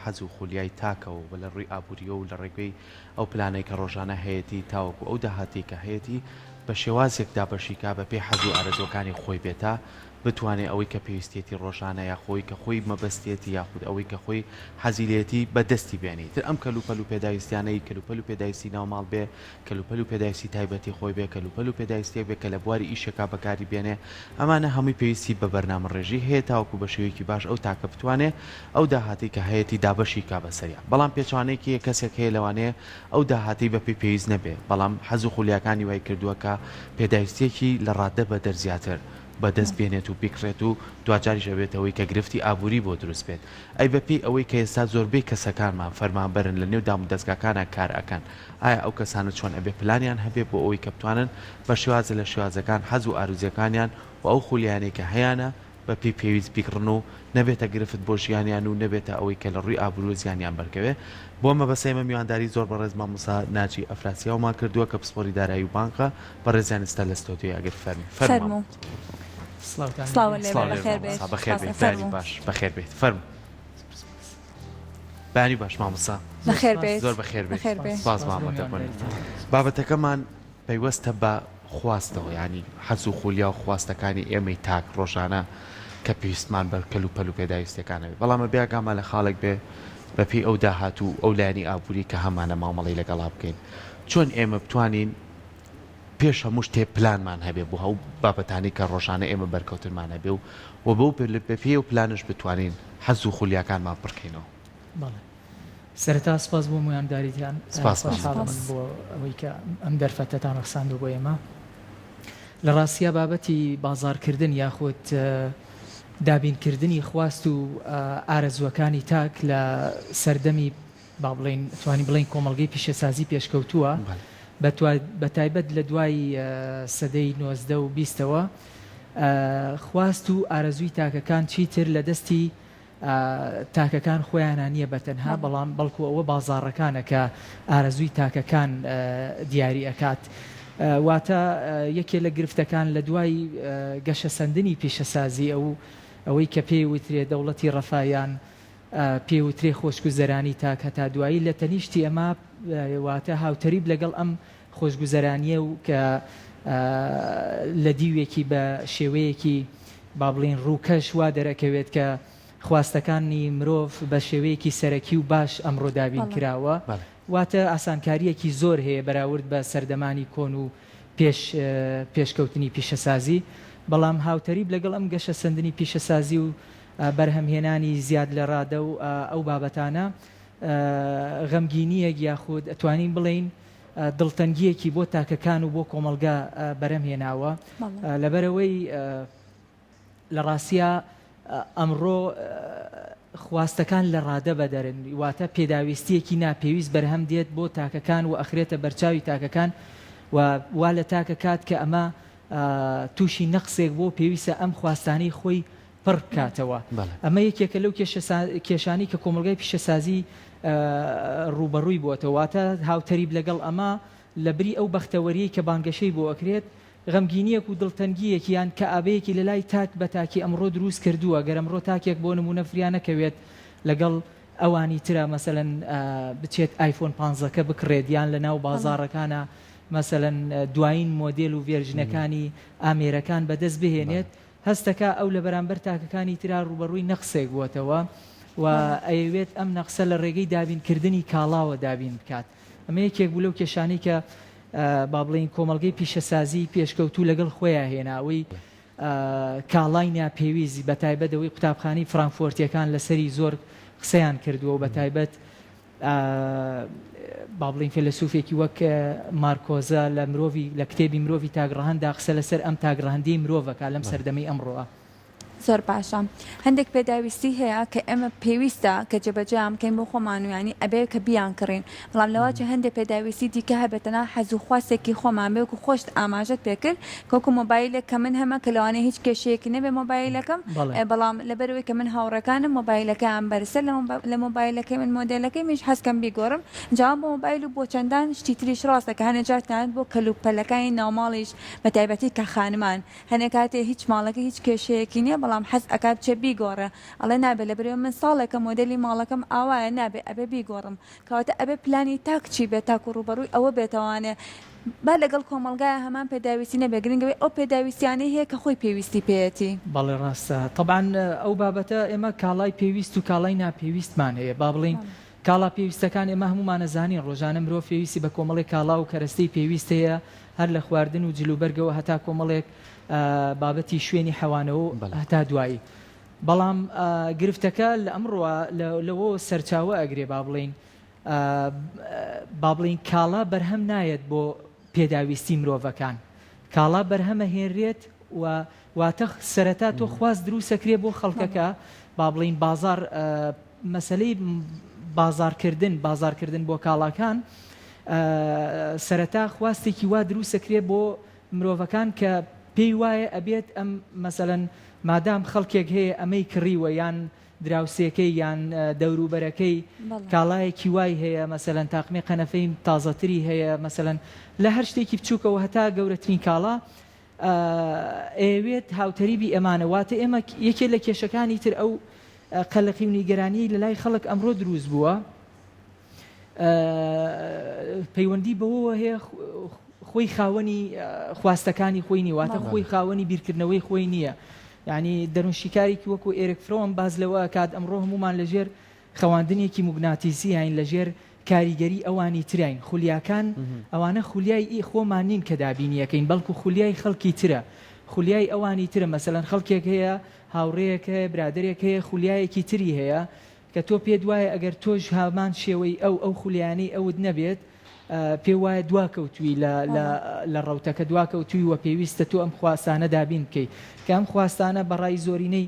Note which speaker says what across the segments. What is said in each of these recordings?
Speaker 1: حەز و خولیای تاکەوە بە لە ڕووی ئابوووریە و لە ڕێگەی ئەو پلانەی کە ڕۆژانە هەیەی تاوەکو ئەو داهاتی کە هەیەی بە شێوازێکدا بەشیکا بە پێی حەز و ئارەزۆکانی خۆی بێتە بتوانێت ئەوەی کە پێویستێتی ڕۆژانە یا خۆی کە خۆی مەبەستێتی یاخود ئەوەی کە خۆی حەزیلێتی بەدەستی بێنی تر ئەم کەلوپەل و پێداویستیانەی کەلوپەل و پێداویستی ناوماڵ بێ کەلوپەل و پێداویستی تایبەتی خۆی بێ کەلوپەل و پێداویستێک بێ کە لە بواری ئیشەکە بەکاری بێنێ ئەمانە هەمووی پێویستی بە بەرنامەڕێژی هەیە تاوەکو بە شێوەیەکی باش ئەو تاکە بتوانێت ئەو داهاتی کە هەیەی دابەشی کا بەسەریا بەڵام پێچوانەیەکی کەسێک هەیە لەوانەیە ئەو داهاتی بە پێی پێویست نەبێ بەڵام حەز و خولیاکانی وای کردووە کە پێداویستێکی لە ڕادە بە دەرزیاتر بەدەست بێنێت و بیکڕێت و دوجاریش ئەوێتەوەی کە گرفتی ئابووری بۆ دروست بێت ئەی بەپی ئەوەی کە ئێستا زۆربەی کەسەکانمان فەرمانبەرن لە نێو دام و دەستگاکانە کار ئەکەن ئایا ئەو کەسانە چۆن ئەبێ پلانیان هەبێ بۆ ئەوەی کە بتوانن بە شێوازە لە شێوازەکان حەز و ئاروزیەکانیان و ئەو خولیانەی کە هەیەە بەپی پێویست بیکڕن و نەبێتە گرفت بۆ ژیانیان و نەبێتە ئەوەی کە لە ڕووی ئابرو زیانیان بەرکەوێ بۆ مەبەسەی میوانداری زۆر بەڕێز مامۆستا ناجی ئەفراسیاومان کردووە کە پسپۆری دارایی و بانکە بەڕێزیان ئێستا لە ستۆدیۆ ئەگەر فەرموو بەخێر باش بەخێر بێت فەرم بانی باش مامۆستا
Speaker 2: بەخێر بێت
Speaker 1: زۆر بەخێر بێت سپاس مامۆتەبوونیت بابەتەکەمان پەیوەستە بە خواستەوە ینی حەز و خولیا و خواستەکانی ئێمەی تاک ڕۆژانە کە پێویستمان بەر کەلوپەل و پێداویستەکانەوێت بەڵامە بیاگامە لە خاڵێک بێ بەپی ئەو داهات و ئەو لایانی ئابووری کە هەمانە مامەڵی لەگەڵا بکەین چۆن ئێمە بتوانین پێش هەموو شتێ پلانمان هەبێ بۆ هەو بابەتانی کە ڕۆژانە ئێمە بەرکەوتنمان هەبێ و بۆ بەپێ و پلانش بتوانین حەز و خولیاکانمان پڕکەینەوە
Speaker 3: سەرەتا سپاس بۆ مویانداریتیان خۆشحاڵم بۆ ئەوەی کە ئەم دەرفەتەتان ڕخساندوو بۆ ئێمە لە ڕاستیە بابەتی بازارکردن یاخود دابینکردنی خواست و ئارەزوەکانی تاک لە سەردەمی با بڵێن توانی بڵێن کۆمەڵگەی پیشەسازی پێشکەوتووە بە تایبەت لە دوای سەدەی 19 و 20ەوە خواست و ئارەزووی تاکەکان چیتر لە دەستی تاکەکان خۆیانە نییە بەتەنها بەڵام بەڵکو ئەوە بازاڕەکانە کە ئارەزووی تاکەکان دیاری ئەکات واتە یەکێ لە گرفتەکان لە دوای گەشە سەندنی پیشەسازی ئەوەی کە پێی وترێ دەوڵەتی ڕەفایان پێوترێ خۆشگوزەرانی تاک هەتا دوایی لە تەنیشتی ئەمە واتە هاوتەریب لەگەڵ ئەم خۆشگوزەرانیە و کە لە دیوێکی بە شێوەیەکی با بڵێن ڕووکەش وا دەرەکەوێت کە خواستەکانی مرۆڤ بە شێوەیەکی سەرەکی و باش ئەمڕۆ دابین کراوە واتە ئاسانکاریەکی زۆر هەیە بەراورد بە سەردەمانی کۆن و پێشکەوتنی پیشەسازی بەڵام هاوتەریب لەگەڵ ئەم گەشە سەندنی پیشەسازی و بەرهەمهێنانی زیاد لە ڕادە و ئەو بابەتانە غەمگینیەک یاخود ئەتوانین بڵێین دڵتەنگیەکی بۆ تاکەکان و بۆ کۆمەلگا بەرەمهێناوە لەبەرەوەی لە ڕاستیە ئەمڕۆ خواستەکان لە ڕادە بەدەرن واتە پێداویستیەکی ناپێویست بەرهەم دێت بۆ تاکەکان و ئەخرێتە بەرچاوی تاکەکان وا لە تاکە کات کە ئەمە تووشی نەقسێک بۆ پێویستە ئەم خواستانەی خۆی پڕ بکاتەوە ئەمە یەکێکە لەو کێشانی کە کۆمەلگای پیشەسازی ڕوبەڕووی بووەتەوە واتە هاوتەریب لەگەڵ ئەمە لە بری ئەو بەختەوەریەی کە بانگەشەی بۆ ئەکرێت غەمگینیەک و دڵتەنگیەکیان کە ئابەیەکی لە لای تاک بە تاکی ئەمڕۆ دروست کردووە گەر ئەمڕۆ تاکێک بۆ نمونە فریان نەکەوێت لەگەڵ ئەوانی ترە مەسەلەن بچێت ئایفۆن 15کە بکڕێت یان لە ناو بازاڕەکانە مەسەلەن دوایین مۆدێل و ڤێرژنەکانی ئامێرەکان بەدەست بهێنێت هەستەکە ئەو لە بەرامبەر تاکەکانی ترا ڕوبەڕووی نەقسێک بووەتەوە و ئەیەوێت ئەم نەقسە لە ڕێگەی دابینکردنی کاڵاوە دابین بکات ئەمە یەکێک بوو لەو کێشانەی کە با بڵێن کۆمەلگەی پیشەسازی پێشکەوتوو لەگەڵ خۆیان هێناوەی کاڵای ناپێویست بە تایبەتەوەی قوتابخانەی فرانکفۆرتیەکان لەسەری زۆر قسەیان کردووە و بە تایبەت با بڵێن فیلسوفێکی وەک مارکۆزە لە مرۆڤی لە کتێبی مرۆڤی تاگڕەهەندا قسە لەسەر ئەم تاگڕەهەندەی مرۆڤەکە لەم سەردەمەی ئەمڕۆە
Speaker 2: زۆر باشە هەندێک پێداویستی هەیە کە ئێمە پێویستە کە جێبەجێام بکەین بۆ خۆمان و ینی ئەبێ کە بیان کڕین بەڵام لەواجە هەندێک پێداویستی دیکە هەبێتەنا حەز و خواستێکی خۆمان بێ و خۆشت ئاماژەت پێکرد کۆکو مۆبایلێک کە من هەمە کە لەوانەیە هیچ کێشەیەکی نەبێ مۆبایلەکەم بەڵام لەبەرەوەی کە من هاوڕەکانم مۆبایلەکەیان بەرسەر لە مۆبایلەکەی من مۆدلەکەی میش هەستکەم بیگۆڕم جواب بۆ مۆبایل و بۆ چەندان شتی تریش ڕاستە کە هەنێجارتان بۆ کەلوپەلەکانی ناوماڵیش بە تایبەتی کە خانمان هەنێک کاتێ هیچ ماڵەکە هیچ کێشەیەکی نییە بەڵام حەز ئەکات بچێ بیگۆڕێ ئەڵێ نابێت لە برێ من ساڵێکە مۆدلی ماڵەکەم ئاوایە نابێت ئەبێ بیگۆڕم کەواتە ئەبێ پلانی تاکچی بێت تاکو ڕوبەڕووی ئەوە بێتوانێ با لەگەڵ کۆمەلگایە هەمان پێداویستی نەبێ گرنگەوەی ئەو پێداویستیانەی هەیە کە خۆی پێویستی پێەتی
Speaker 3: بەڵێ ڕاستە طبعاً ئەو بابەتە ئێمە کاڵای پێویست و کاڵای ناپێویستمان هەیە با بڵین کاڵا پێویستەکان ئێمە هەمومانە زانین ڕۆژانە مرۆڤ پێویستی بە کۆمەڵێک کاڵا و کەرەستەی پێویست هەیە هەر لە خواردن و جلوبەرگەوە هەتا کۆمەڵێک بابەتی شوێنی حەوانەوە هەتا دوایی بەڵام گرفتەکە لە ئەمڕۆ لەوە سەرچاوە ئەگرێ با بڵین کاڵا بەرهەم نایەت بۆ پێداویستی مرۆڤەکان کاڵا بەرهەمە هێنرێت و واتە سەرەتا تۆ خواست دروستەکرێ بۆ خەڵکەکە با بڵین بازار مەسەلەی بازارکردن بۆ کاڵاکان سەرەتا خواستێکی وا دروستەکرێ بۆ مرۆڤەکان کە پێی وایە ئەبێت ئەم مەسەلەن مادام خەڵکێک هەیە ئەمەی کڕیوە یان دراوسێکەی یان دەوروبەرەکەی کاڵایەکی وای هەیە مەسەلەن تاقمێ قەنەفەی تازەتری هەیە مەسەلەن لە هەر شتێکی بچووکەوە هەتا گەورەترین کاڵا ئەوێت هاوتەریبی ئەمانە واتە ئێمە یەکێ لە کێشەکانی تر ئەو قەلقی و نیگەرانی لە لای خەڵک ئەمڕۆ دروست بووە پەیوەندی بەوە هەیە خۆی خاوەنی خواستەکانی خۆی نیە واتە خۆی خاوەنی بیرکردنەوەی خۆی نییە یعنی دەروونشیکارێکی وەکو ئێرک فرۆم باز لەوە کات ئەمڕۆ هەمومان لەژێر خەواندنێکی موگناتیسی هاین لەژێر کاریگەری ئەوانی تراین خولیاکان ئەوانە خولیای خۆمان نین کە دابینیەکەین بەڵکو خولیای خەڵکی ترە خولیای ئەوانی ترە مەسەلەن خەڵکێک هەیە هاوڕێیەک هەیە برادێک هەیە خولیایەکی تری هەیە کە تۆ پێت وایە ئەگەر تۆش هامان شێوەی ئەو خولیانەی ئەوت نەبێت پێ وایە دواکەوتوی لە ڕەوتەکە دواکەوتوی وە پێویستە تۆ ئەم خواستانە دابین بکەیت کە ئەم خواستانە بەڕای زۆرینەی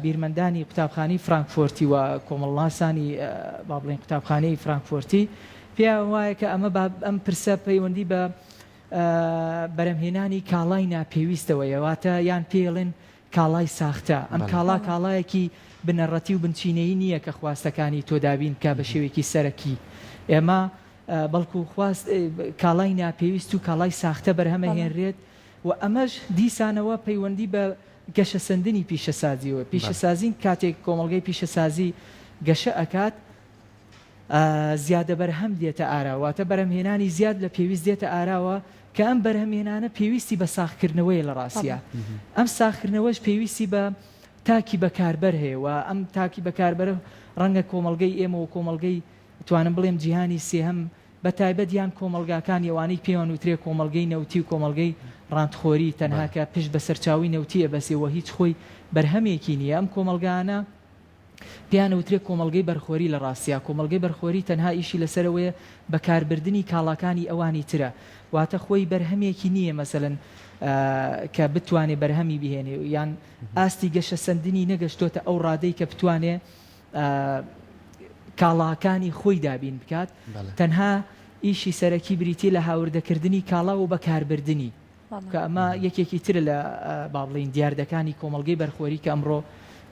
Speaker 3: بیرمەندانی قوتابخانەی فرانکفۆرتی و کۆمەڵناسانی با بڵین قوتابخانەی فرانکفۆرتی پێیان وایە کە ئەم پرسە پەیوەندی بە بەرەمهێنانی کاڵای ناپێویستەوەیە واتە یان پێڵێن کاڵای ساختە ئەم کاڵایەکی بنەڕەتی و بنچینەی نییە کە خواستەکانی تۆ دابین کا بە شێوێکی سەرەکی ئێمە بەڵکو خواست کاڵای ناپێویست و کاڵای ساختە بەرهەمە هێنرێت و ئەمەش دیسانەوە پەیوەندی بە گەشەسەندنی پیشەسازیەوە پیشەسازین کاتێک کۆمەڵگەی پیشەسازی گەشە ئەکات زیادە بەرهەم دێتە ئاراواتە بەرهەمهێنانی زیاد لە پێویست دێتە ئاراوە کە ئەم بەرهەمهێنانە پێویستی بە ساختکردنەوەی لە ڕاستیە ئەم ساختکردنەوەش پێویستی بە تاکی بەکاربەر هەیە و ئەم تاکی بەکاربەرە ڕەنگە کۆمەڵگەی ئێمە و کۆمەڵگەی توانم بڵێم جیهانی سێهەم بە تایبەت یان کۆمەلگاکان ئەوانەی پێیان وترێ کۆمەڵگەی نەوتی و کۆمەڵگەی ڕاندخۆری تەنها کە پشت بە سەرچاوی نەوتیە بەسێەوە هیچ خۆی بەرهەمێکی نییە ئەم کۆمەلگانە پیان وترێ کۆمەڵگەی بەرخۆری لە ڕاستیا کۆمەڵگەی بەرخۆری تەنها ئیشی لەسەرەوەیە بەکاربردنی کاڵاکانی ئەوانی ترە واتە خۆی بەرهەمێکی نییە مەسەلەن کە بتوانێ بەرهەمی بهێنێ یان ئاستی گەشە سندنی نەگەشتۆتە ئەو ڕادەی کە بتوانێ کاڵاکانی خۆی دابین بکات تەنها ئیشی سەرەکی بریتی لە هاوردەکردنی کاڵا و بەکاربردنی کە ئەمە یەکێکی تر لە باڵین دیاردەکانی کۆمەڵگەی بەرخۆری کە ئەمڕۆ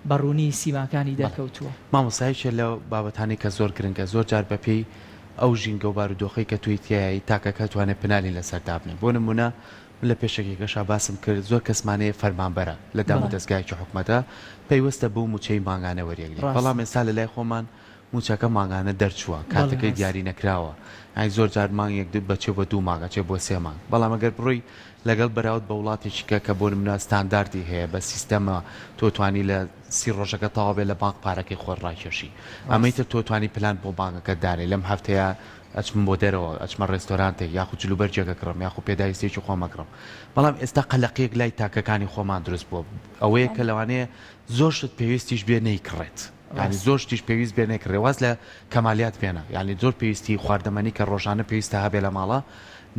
Speaker 3: بەڕوونی سیماکانی دەکەوتووە
Speaker 1: مامۆستایشە لەو بابەتانی کە زۆر گرنگە زۆر جار بەپێی ئەو ژینگە و بارودۆخەی کە توی تایایی تاکەکە توانێت پنالی لەسەردا بنێت بۆ نمونە لە پێشێکێکەشا باسم کرد زۆر کەسمانەیە فەرمانبەرە لە دام و دەستگایکی حکومەتە پەیوەستە بوو موچەی ماگانە وەریەگرێت بەڵام ئێستا لە لای خۆمان موچەکە ماگانە دەرچووە کاتەکەی دیاری نەکراوە ئای زۆر جار مانگێک بەچێ بۆ 2 مانگە چێ بۆ 3 مانگ بەڵام ئەگەر بڕۆی لەگەڵ بەراورد بە وڵاتێکیکە کە بۆ نمونە ستانداردی هەیە بە سیستەمە تۆ توانی لە 30 ڕۆژەکە تەواو بێت لە بانک پارەکەی خۆت ڕاکێشی ئەمەی تر تۆ توانی پلان بۆ بانکەکە دارێ لەم هەفتەیە ئەچم بۆ دەرەوە ئەچمە ڕێستۆرانتێک یاخود جلوبەرجێکەکڕم یاخود پێداویستێکی خۆمەکڕم بەڵام ئێستا قەلەقەیەک لای تاکەکانی خۆمان دروست بووە ئەوەیە کە لەوانەیە زۆر شت پێویستیش بێ نەیکڕێت یعنی زۆر شتیش پێویست بێ نەکڕێ واز لە کەمالیات بێنە یعنی زۆر پێویستی خواردەمەنی کە ڕۆژانە پێویستە هەبێ لە ماڵە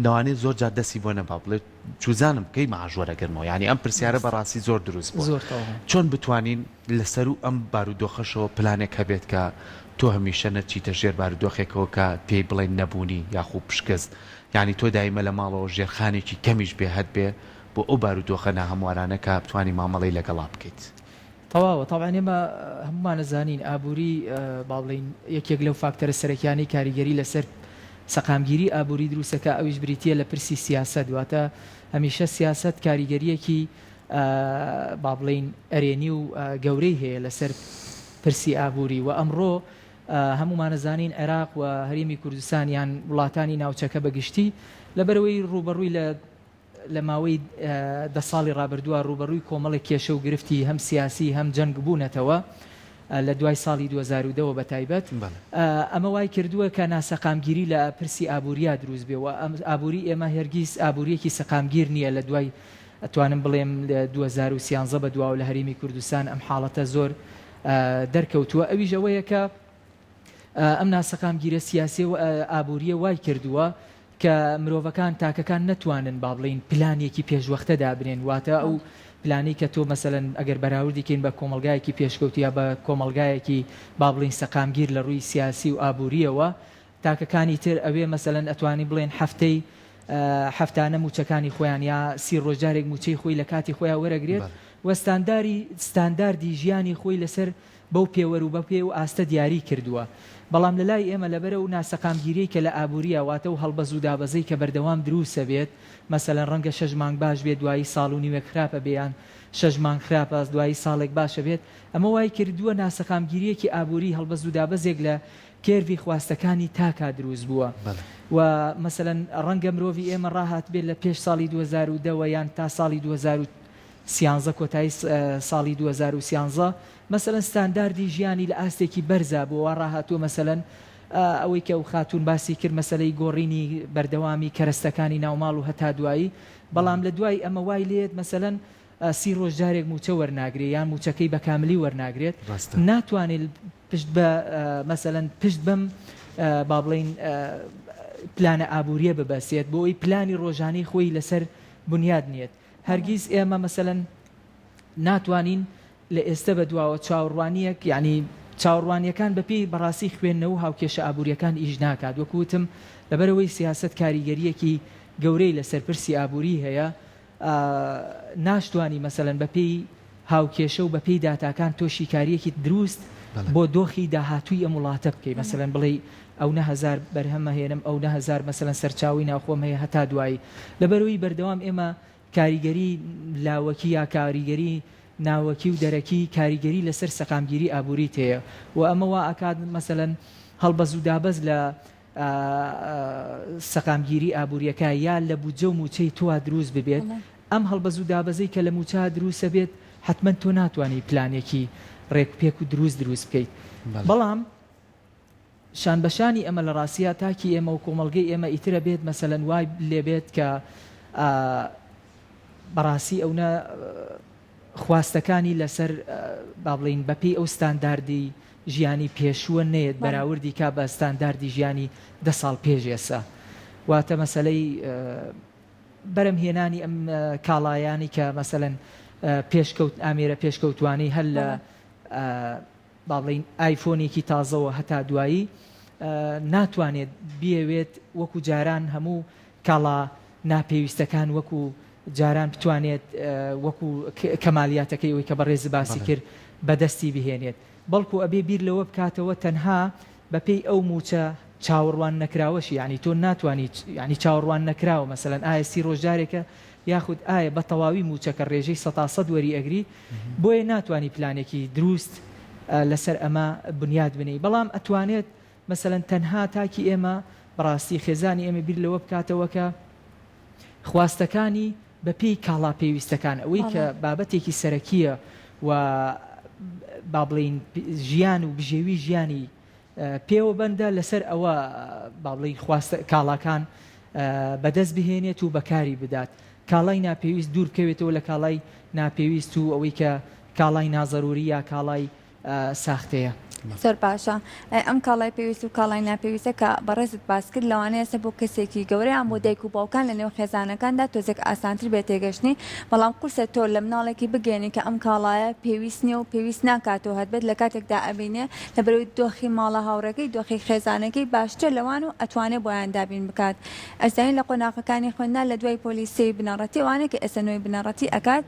Speaker 1: نەوانێت زۆر جار دەستی بۆ نەبا بڵێت چوزانم کەی ماژوەرەگەرمەوە یعنی ئەم پرسیارە بەڕاستی زۆر دروست بوو چۆن بتوانین لەسەر و ئەم بارودۆخەشەوە پلانێک هەبێت کە تۆ هەمیشە نەچیتە ژێر بارودۆخێکەوە کە پێی بڵێن نەبوونی یاخوو پشکست یعنی تۆ دایمە لە ماڵەوە ژێرخانێکی کەمیش بێ هەت بێ بۆ ئەو بارودۆخە ناهەموارانە کە بتوانی مامەڵەی لەگەڵا بکەیت
Speaker 3: تەواوە طبعاً ئێمە هەمومانە زانین ئابووری باڵین یەکێک لەو فاکتەرە سەرەکیانی کاریگەری لەسەر سەقامگیری ئابووری دروستەکە ئەویش بریتیە لە پرسی سیاست دواتە هەمیشە سیاست کاریگەریەکی با بڵین ئەرێنی و گەورەی هەیە لەسەر پرسی ئابووری و ئەمڕۆ هەمومان نەزانین عێراق و هەرێمی کوردستان یان وڵاتانی ناوچەکە بەگشتی لەبەرەوەی ڕوبەڕووی لە ماوەی 10 ساڵی ڕابردووە ڕوبەڕووی کۆمەڵی کێشە و گرفتی هەم سیاسی هەم جەنگ بوونەتەوە لە دوای ساڵی 2010 بە تایبەت ئەمە وای کردووە کە ناسەقامگیری لە پرسی ئابووریا دروست بێ و ئابووری ئێمە هەرگیز ئابووریەکی سەقامگیر نییە لە دوای ئەتوانم بڵێم لە 2013 بە دواوە لە هەرێمی کوردستان ئەم حاڵەتە زۆر دەرکەوتووە ئەویش ئەوەیە کە ئەم ناسەقامگیرە سیاسی و ئابووریە وای کردووە کە مرۆڤەکان تاکەکان نەتوانن با بڵین پلانێکی پێشوەختە دابنێن واتە ئەو پلانی کە تۆ مەسەلەن ئەگەر بەراوردیکەین بە کۆمەلگایەکی پێشکەوت یا بە کۆمەلگایەکی با بڵین سەقامگیر لە ڕووی سیاسی و ئابووریەوە تاکەکانی تر ئەوێ مەسەلەن ئەتوانی بڵێن هەفتانە موچەکانی خۆیان یا 30 ڕۆژارێک موچەی خۆی لە کاتی خۆیان وەرەگرێت و ستانداردی ژیانی خۆی لەسەر بەو پێوەر و بە پێ و ئاستە دیاری کردووە بەڵام لە لای ئێمە لەبەرە و ناسەقامگیری کە لە ئابووریە واتە و هەڵبەز و دابەزەی کە بەردەوام دروسە بێت مەسەلەن ڕەنگە 6 مانگ باش بێت دوایی ساڵ و نیوەک خراپە بێیان 6 مانگ خراپە دوایی ساڵێک باشە بێت ئەمە وای کردووە ناسەقامگیریەکی ئابووری هەڵبەز و دابەزێک لە کێروی خواستەکانی تاکا دروست بووە و مەسەلەن ڕەنگە مرۆڤی ئێمە ڕاهات بێت لە پێش ساڵی 2010 یان تا ساڵی 2013 کۆتایی ساڵی 2013 مەسەلەن ستانداردی ژیانی لە ئاستێکی بەرزا بووە ڕاهاتوە مەسەلەن ئەوەی کە ئەو خاتون باسی کرد مەسەلەی گۆڕینی بەردەوامی کەرەستەکانی ناوماڵ و هەتا دوایی بەڵام لە دوای ئەمە وای لێت مەسەلەن 30 ڕۆژجارێک موچە وەرناگرێت یان موچەکەی بە کاملی وەرناگرێت ناتوانێت پشت بە مەسەلەن پشت بەم با بڵین پلانە ئابووریە ببەسێت بۆ ئەوی پلانی ڕۆژانەی خۆی لەسەر بنیاد نیێت هەرگیز ئێمە مەسەلەن ناتوانین لە ئێستا بە دواوە چاوەڕوانیەک یعنی چاوەڕوانیەکان بەپێی بەڕاستی خوێندنەوە هاوکێشە ئابووریەکان ئیش ناکات وەکوتم لەبەرەوەی سیاست کاریگەریەکی گەورەی لەسەر پرسی ئابووری هەیە ناشتوانی مەسەلەن بەپێی هاوکێشە و بەپێی داتاکان تۆشی کاریەکی دروست بۆ دۆخی داهاتووی ئەم وڵاتە بکەی مەسەلەن بڵێ ئەو 9,000 بەرهەمە هێنم ئەو 9,000 مەسەلەن سەرچاوی ناوخۆم هەیە هەتا دوایی لەبەرەوەی بەردەوام ئێمە کاریگەری لاوەکی یا کاریگەری ناوەکی و دەرەکی کاریگەری لەسەر سەقامگیری ئابووری تەیە و ئەمەوە ئاکات مەسەلەن هەڵبەز و دابەز لە سەقامگیری ئابووریەکە یا لە بودجە و موچەی تۆ دروست ببێت ئەم هەڵبەز و دابەزەی کە لە موچە دروستە بێت حتمما تۆ ناتوانانی پلانێکی ڕێکپێک و دروست بکەیت بەڵام شانبەشانی ئەمە لە ڕاستیە تاکی ئێمە و کۆمەڵگەی ئێمە ئیترە بێت مەسەلەن وای لێبێت کە بەڕاستی ئەوە خواستەکانی لەسەر با بڵین بەپێی ئەو ستانداردی ژیانی پێشووە نێت بەراوردی کا بە ستانداردی ژیانی 10 ساڵ پێشێسا واتە مەسەلەی بەرەمهێنانی ئەم کاڵایانی کە مەسەلەن پێشکەوت ئامێرە پێشکەوتوانی هەل لە با بڵین ئایفۆنێکی تازەوە هەتا دوایی ناتوانێت بیەوێت وەکو جاران هەموو کاڵا ناپێویستەکان وەکو جاران بتوانێت وەکو کەمالیاتەکەی ئەوەی کە بەڕێز باسی کرد بەدەستی بهێنێت بەڵکو ئەبێ بیر لەوە بکاتەوە تەنها بەپێی ئەو موچە چاوەڕوان نەکراوەشی ینی تۆ ناتوانیت ینی چاوەڕوان نەکراوە مەسەلەن ئایا 30 ڕۆژارێکە یاخود ئایا بە تەواوی موچەکە ڕێژەی 100% وەری ئەگری بۆیە ناتوانانی پلانێکی دروست لەسەر ئەمە بنیاد بنی بەڵام ئەتوانێت مەسەلەن تەنها تاکی ئێمە بەڕاستی خێزانی ئێمە بیر لەوە بکاتەوە کە خواستەکانی بەپێی کاڵا پێویستەکان ئەوەی کە بابەتێکی سەرەکیە و با بڵین ژیان و بژێوی ژیانی پێوە بەندە لەسەر ئەوە با بڵین کاڵاکان بەدەست بهێنێت و بەکاری بدات کاڵای ناپێویست دوور بکەوێتەوە لە کاڵای ناپێویست و ئەوەی کە کاڵای نازەروری یا کاڵای ساختەیە
Speaker 2: زۆر باشە ئەم کاڵای پێویست و کاڵای ناپێویستە کە بەڕێزت باس کرد لەوانەیە بۆ کەسێکی گەورەیان بۆ دایک و باوکان لە نێو خێزانەکاندا تۆزێک ئاسانتر بێت تێگەشتنی بەڵام قورسە تۆ لە مناڵێکی بگەێنی کە ئەم کاڵایە پێویست نیە و پێویست ناکاتەوە هەتبێت لە کاتێکدا ئەبینێ لە بەروی دۆخی ماڵە هاوڕەکەی دۆخی خێزانەکەی باشتر لەوان و ئەتوانێت بۆیان دابین بکات ئەزانین لە قۆناغەکانی خوێندا لە دوای پۆلیسی بنەڕەتی وانێک کە ئێستا بنەڕەتی ئەکات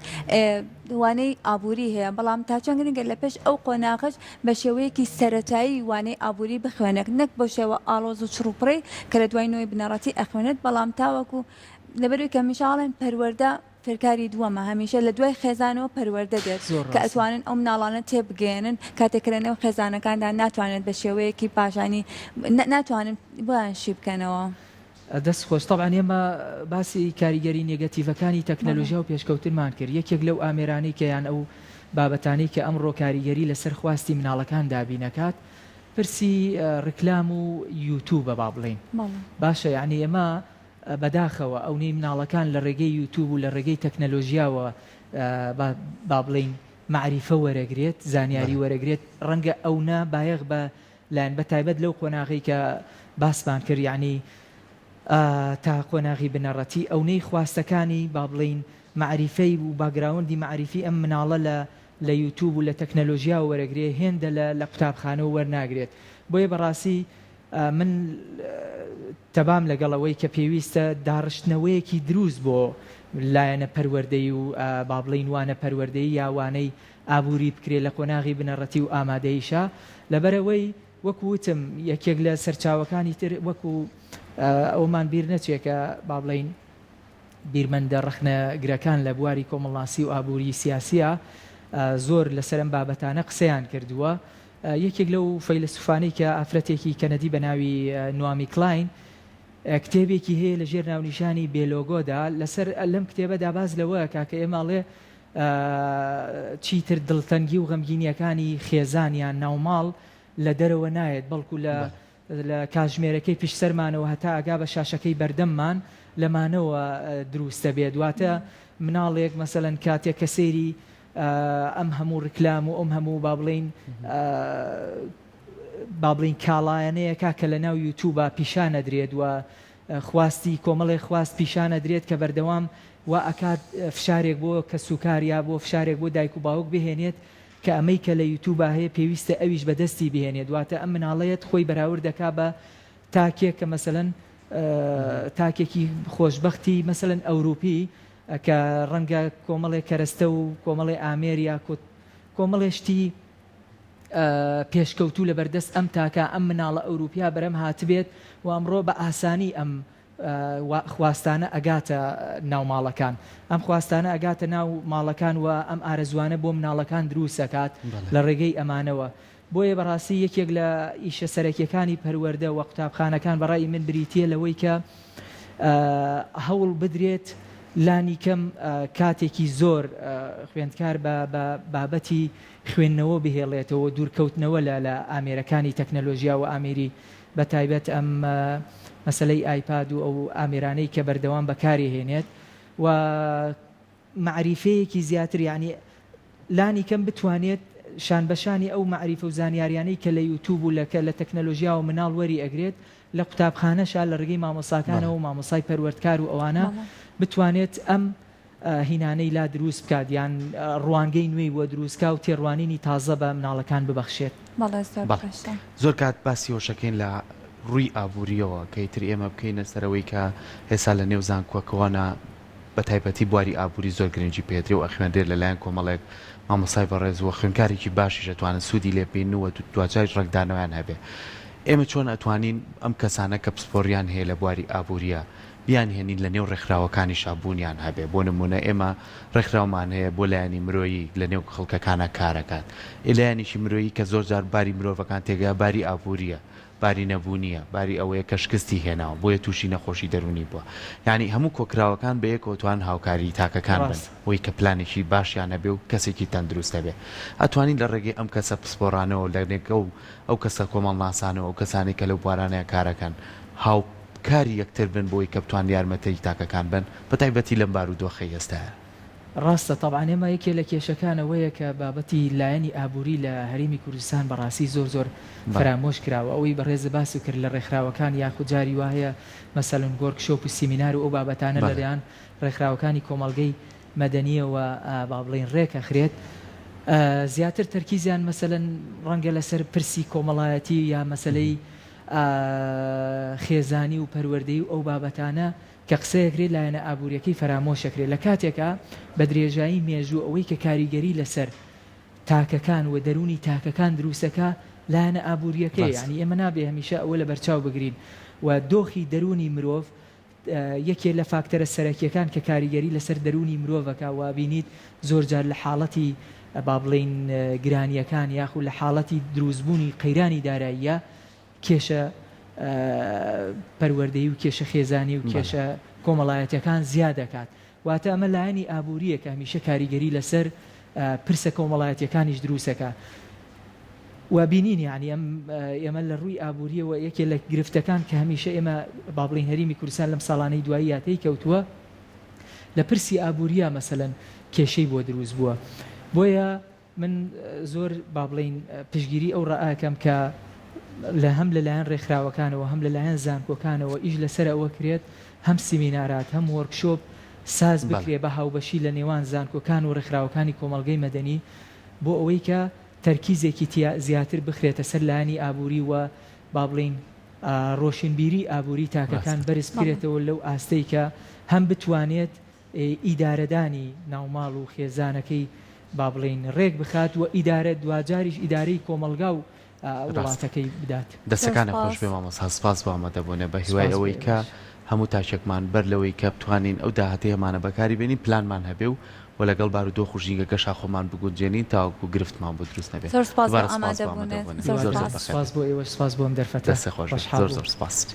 Speaker 2: وانەی ئابووری هەیە بەڵام تا چەند گرنگە لە پێش ئەو قۆناغش بە شێوەیەکی سەرەتایی وانەی ئابووری بخوێنێت نەک بۆ شێوە ئاڵۆز و چڕوپڕی کە لە دوای نوێی بنەڕەتی ئەخوێنێت بەڵام تاوەکو لەبەروی کە میشاڵێن پەروەردە فێرکاری دووەمە هەمیشە لە دوای خێزانەوە پەروەردە دێت
Speaker 3: زۆر
Speaker 2: کە
Speaker 3: ڕاستە.
Speaker 2: ئەتوانن ئەو مناڵانە تێبگەێنن کاتێکرێنەوە خێزانەکاندا ناتوانێت بە شێوەیەکی پاشانی ناتوانن بۆیان شی بکەنەوە.
Speaker 3: دەست خۆش طبعا ئێمە باسی کاریگەری نێگەتیڤەکانی تەکنەلۆژیا و پێشکەوتنمان کرد یەکێک لەو ئامێرانەی کە یان ئەو بابەتانەی کە ئەمڕۆ کاریگەری لەسەر خواستی مناڵەکان دابینەکات پرسی ڕکلام و یوتیوبە با بڵێن باشە یعنی ئێمە بەداخەوە ئەو نەی مناڵەکان لە ڕێگەی یوتیوب و لە ڕێگەی تەکنەلۆژیاوە با بڵێن معریفە وەرەگرێت زانیاری وەرەگرێت ڕەنگە ئەونا بایەغ بە لایەن بە تایبەت لەو قۆناغی کە باسمان کرد یعنی تا قۆناغی بنەڕەتی ئەو نەی خواستەکانی با بڵین معریفەی و باگراوندی معریفی ئەم مناڵە لە یوتیوب و لە تەکنەلۆژیا وەرەگرێ هێندە لە قوتابخانە وەرناگرێت بۆیە بەڕاستی من تەبام لەگەڵەوەی کە پێویستە داڕشتنەوەیەکی دروست بۆ لایەنە پەروەردەی و با بڵین وانە پەروەردەی یاوانەی ئابووری بکرێت لە قۆناغی بنەڕەتی و ئامادەیشە لەبەرەوەی وەکو وتم یەکێک لە سەرچاوەکانی تر وەکو ئەومان بیر نەچێکە با بڵین بیرمەندە ڕخنەگرەکان لە بواری کۆمەڵناسی و ئابووری سیاسیە زۆر لەسەر ئەم بابەتانە قسەیان کردووە یەکێک لەو فەیلسوفانەی کە ئافرەتێکی کەنەدی بە ناوی نوامی کلاین کتێبێکی هەیە لە ژێر ناونیشانی بێلۆگۆدا لەسەر لەم کتێبەدا باز لەوەیە کاکە ئێماڵێ چیتر دڵتەنگی و غەمگینیەکانی خێزانیان ناوماڵ لە دەرەوە نایێت بەڵکو لە کاتژمێرەکەی پیش سەرمانەوە هەتا ئاگا بە شاشەکەی بەردەممان لەمانەوە دروستە بێت دواتە مناڵێک مەسەلەن کاتێک کە سەیری ئەم هەموو ڕکلام و ئەم هەموو با بڵین کاڵایەنەیەکا کە لە ناو یوتیوبە پیشانە درێت و خواستی کۆمەڵی خواست پیشانە درێت کە بەردەوام و ئەکات فشارێک بۆ کە سوکاریا بۆ فشارێک بۆ دایک و باوک بهێنێت کە ئەمەی کە لە یوتیوبە هەیە پێویستە ئەویش بەدەستی بهێنێت دواتە ئەم مناڵەیەت خۆی بەراورد دەکا بە تاکێک کە مەسەلەن تاکێکی خۆشببختی مەسەلەن ئەوروپی کە ڕەنگە کۆمەڵێک کەرەستە و کۆمەڵی ئامێریا کۆمەڵێشتی پێشکەوتوو لە بەردەست ئەم تاکە ئەم مناڵە ئەوروپیا بەرەم هاتبێت و ئەمڕۆ بە ئاسانی ئەم خواستانە ئەگاتە ناو ماڵەکان ئەم خواستانە ئەگاتە ناو ماڵەکان و ئەم ئارەزوانە بۆ مناڵەکان دروستەکات لە ڕێگەی ئەمانەوە بۆیە بەڕاستی یەکێک لە ئیشە سەرەکیەکانی پەروەردە و قوتابخانەکان بەڕای من بریتیە لەوەی کە هەوڵ بدرێت لانی کەم کاتێکی زۆر خوێندکار بە بابەتی خوێندنەوە بهێڵێتەوە دوورکەوتنەوە لە ئامێرەکانی تەکنەلۆژیا و ئامێری بە تایبەت ئەم مەسلەی ئایپاد و ئەو ئامێرانەی کە بەردەوام بەکاری هێنێت و معریفەیەکی زیاتر یعنی لانی کەم بتوانێت شان بەشانی ئەو معریفە و زانیاریانەی کە لە یوتیوب و لە تەکنەلۆژیا و مناڵ وەری ئەگرێت لە قوتابخانەشە لە ڕێگەی مامۆساکانەوە و مامۆسای پەروەردکار و ئەوانە بتوانێت ئەم هینانەی لا دروست بکات یان ڕوانگەی نوێی وە دروستکە و تێڕوانینی تازە بە مناڵەکان ببەخشێت.
Speaker 1: زۆر کات باسی هۆشەکەین لە ڕووی ئابوووریەوە کەیتر ئێمە بکەینە سەرەوەی کە هێستا لە نێو زانکۆکەوانە بە تایبەتی بواری ئابووری زۆر گرنگی پێدرێ و ئەخوێندێت لەلایەن کۆمەڵێک مامۆسای بەڕێز و خوێندکارێکی باشی دەتوانن سوودی لێبینەوە دوجای ڕێکدانەوەیان هەبێ ئێمە چۆن ئەتوانین ئەم کەسانە کە پسپۆریان هەیە لە بواری ئابووریە بیان هێنین لە نێو ڕێکخراوەکانی شابوونیان هەبێ بۆ نمونە ئێمە ڕێکخراومان هەیە بۆ لایەنی مرۆیی لە نێو خەڵکەکانە کارەکات لایەنیشی مرۆیی کە زۆر جار باری مرۆڤەکان تێگا باری ئابووریە باری نەبوونیە باری ئەوەیە کە شکستی هێناوە بۆیە تووشی نەخۆشی دەرونی بووە یعنی هەموو کۆکراوەکان بە یەکەوتوان هاوکاری تاکەکان بن وی کە پلانێکی باشیانە بێ و کەسێکی تەندروستە بێ ئەتوانین لە ڕێگەی ئەم کەسە پسپۆرانەوە لەنێکە و ئەو کەسە کۆمەڵناسانەوە ئەو کەسانی کە لەو بوارانەیە کارەکەن کاری یەکتر بن بۆی کە بتوان یارمەتەی تاکەکان بن بە تایبەتی لەم بارودۆخەی ئێستاە
Speaker 3: ڕاستە طبعا ئێمە یەکێ لە کێشەکانەوەیە کە بابەتی لایەنی ئابووری لە هەرێمی کوردستان بەڕاستی زۆر فرامۆش کراوە ئەوەی بەڕێز باسی کرد لە ڕێکخراوەکان یاخود جاری وایە مەسەلەن گۆرکشۆپ و سیمینار و ئەو بابەتانە لەلایەن ڕێکخراوەکانی کۆمەڵگەی مەدەنیەوە با بڵێن ڕێکەخرێت زیاتر تەرکیزیان مەسەلەن ڕەنگە لەسەر پرسی کۆمەڵایەتی یا مەسەلەی خێزانی و پەروەردەی و ئەو بابەتانە کە قسەیەکرێت لایەنە ئابوووریەکەی فرامۆشەکرێت لە کاتێکە بە درێژایی مێژوو ئەوەی کە کاریگەری لەسەر تاکەکان و دەرونی تاکەکان دروستەکە لایەنە ئابوووریەکەی یعنی ئێمە نابێ هەمیشە ئەوە لە بەرچاو بگرین و دۆخی دەرونی مرۆڤ یەکێ لە فاکتەرە سەرەکیەکان کە کاریگەری لەسەر دەرونی مرۆڤەکە و بینیت زۆر جار لە حاڵەتی با بڵین گرانیەکان یاخود لە حاڵەتی دروستبوونی قەیرانی داراییە کێشە پەروەردەیی و کێشە خێزانی و کێشە کۆمەڵایەتەکان زیاد دەکات واتە ئەمە لایەنی ئابووریە کە هەمیشە کاریگەری لەسەر پرسە کۆمەڵایەتیەکانیش دروستەکە و بینین یعنی ئێمە لە ڕووی ئابووریەوە یەکێ لە گرفتەکان کە هەمیشە ئێمە با بڵین هەرێمی کوردستان لەم ساڵانەی دوایی یاتەی کەوتووە لە پرسی ئابووریە مەسەلەن کێشەی بۆ دروست بووە بۆیە من زۆر با بڵین پشگیری ئەو ڕائەکەم کە لە هەم لەلایەن ڕێکخراوەکانەوە هەم لەلایەن زانکۆکانەوە ئیش لەسەر ئەوە کرێت هەم سیمینارات هەم وەرکشۆپ ساز بکرێ بە هاوبەشی لە نێوان زانکۆکان و ڕێکخراوەکانی کۆمەڵگەی مەدەنی بۆ ئەوەی کە تەرکیزێکی زیاتر بخرێتە سەر لایەنی ئابووری و با بڵین ڕۆشنبیری ئابووری تاکەکان بەرز بکرێتەوە لەو ئاستەی کە هەم بتوانێت ئیدارەدانی ناوماڵ و خێزانەکەی با بڵین ڕێک بخات و ئیدارە دوجاریش ئیدارەی کۆمەلگا و وڵاتەکەی بدات
Speaker 1: دەستەکانە خۆش بێ مامۆستا سپاس بۆ ئامادەبوونە بە هیوای ئەوەی کە هەموو تاچێکمان بەر لەوەی کە بتوانین ئەو داهاتەی هەمانە بەکاری بێنین پلانمان هەبێ و لەگەڵ بارودۆخ و ژینگە گەشا خۆمان بگونجێنین تاوەکو گرفتمان بۆ دروست نەبێت
Speaker 2: زۆر سپاس بۆ ئامادەبوونێت
Speaker 3: سپاس بۆ ئێوە سپاس بۆم دەرفەتە
Speaker 1: دەستە خۆش زۆر زۆر سپاس